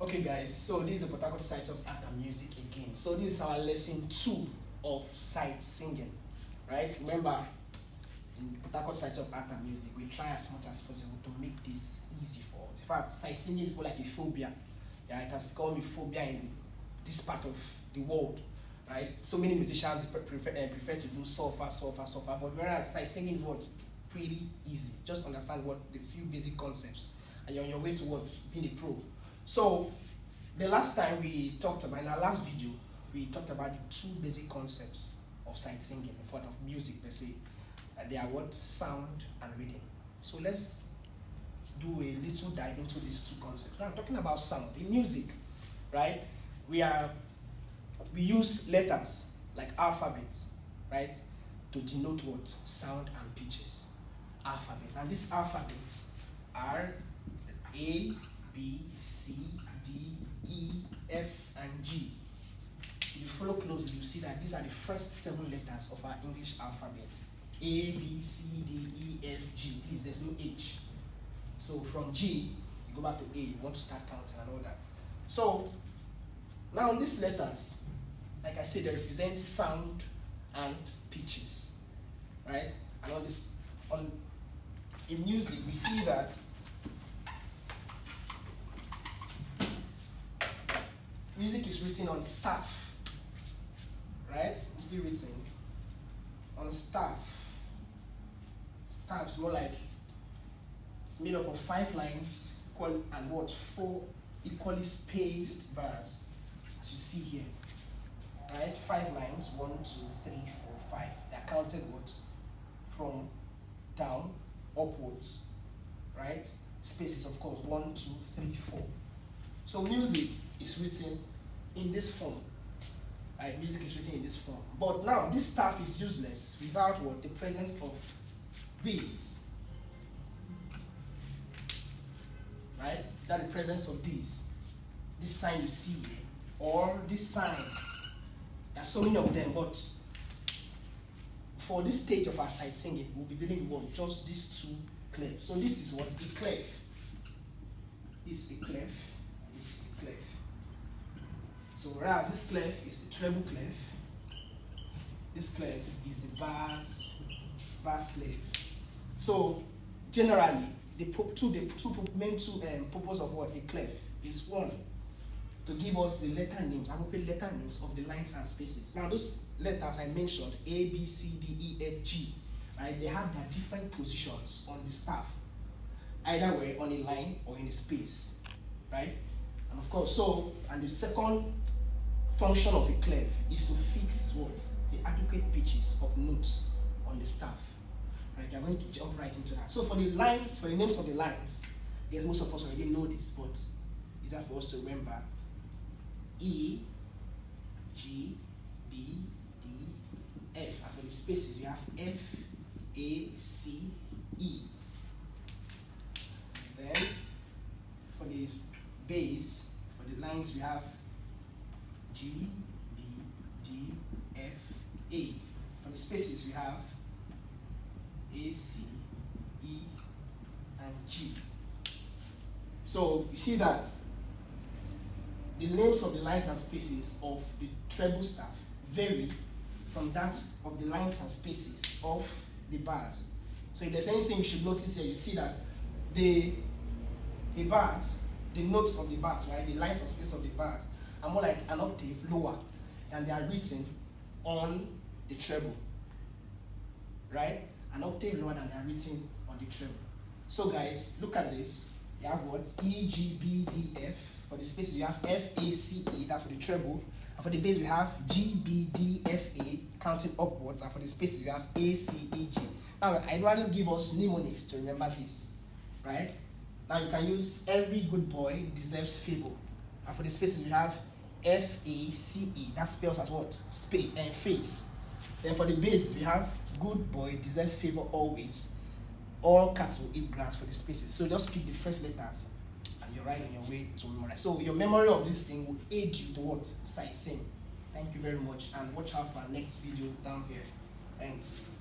Okay guys, so this is the Port Harcourt Sites of Art and Music again. So this is our lesson 2 of sight singing, right? Remember, in Port Harcourt Sites of Art and Music, we try as much as possible to make this easy for us. In fact, sight singing is more like a phobia. Yeah, it has become a phobia in this part of the world, right? So many musicians prefer to do sulfur, but whereas sight singing is what? Pretty easy. Just understand what the few basic concepts, and you're on your way to what? Being a pro. So, the last time we talked about, in our last video, we talked about the 2 basic concepts of sight singing, in front of music per se. They are what? Sound and rhythm. So let's do a little dive into these 2 concepts. Now I'm talking about sound. In music, right, we use letters like alphabets, right, to denote what? Sound and pitches. Alphabet. And these alphabets are A, B, C, D, E, F, and G. If you follow closely, you see that these are the first 7 letters of our English alphabet. A, B, C, D, E, F, G. Please, there's no H. So from G, you go back to A. You want to start counting and all that. So, now these letters, like I said, they represent sound and pitches. Right? And in music, we see that music is written on staff, right? Mostly written on staff. Staff's more like, it's made up of 5 lines and what? 4 equally spaced bars, as you see here, right? 5 lines, 1, 2, 3, 4, 5. They are counted what? From down, upwards, right? Spaces, of course, 1, 2, 3, 4. So music is written in this form. Right? Music is written in this form. But now this staff is useless without what? The presence of these. Right? That the presence of these. This sign you see here, or this sign. There are so many of them, but for this stage of our sight singing, we'll be dealing with just these 2 clefs. So this is what? A clef. This is a clef. This is a clef. So whereas this clef is the treble clef, this clef is the bass clef. So generally, the main purpose of what? A clef is 1, to give us the letter names, appropriate letter names of the lines and spaces. Now those letters I mentioned, A, B, C, D, E, F, G, right? They have their different positions on the staff, either way on a line or in a space, right? And of course, and the second function of a clef is to fix what? The adequate pitches of notes on the staff. Right? We are going to jump right into that. So for the lines, for the names of the lines, yes, most of us already know this, but it's hard for us to remember. E, G, B, D, F. And for the spaces, we have F, A, C, E. Then for the base, for the lines, we have G, B, D, F, A. For the spaces, we have A, C, E, and G. So you see that the names of the lines and spaces of the treble staff vary from that of the lines and spaces of the bars. So if there's anything you should notice here, you see that the bars, the notes of the bars, right, the lines and spaces of the bars are more like an octave lower, and they are written on the treble, right? An octave lower than they are written on the treble. So guys, look at this. You have what? E, G, B, D, F. For the spaces, you have F, A, C, E. That's for the treble. And for the bass, we have G, B, D, F, A, counting upwards. And for the spaces, we have A, C, E, G. Now, I normally give us mnemonics to remember this, right? Now, you can use every good boy deserves favor. And for the spaces, we have F, A, C, E. That spells as what? Face. Then for the bass, we have good boy deserves favor always. All cats will eat grass for the spaces. So just pick the first letters and you're right on your way to memorize. So your memory of this thing will aid you to what? Sight sing. Thank you very much, and watch out for our next video down here. Thanks.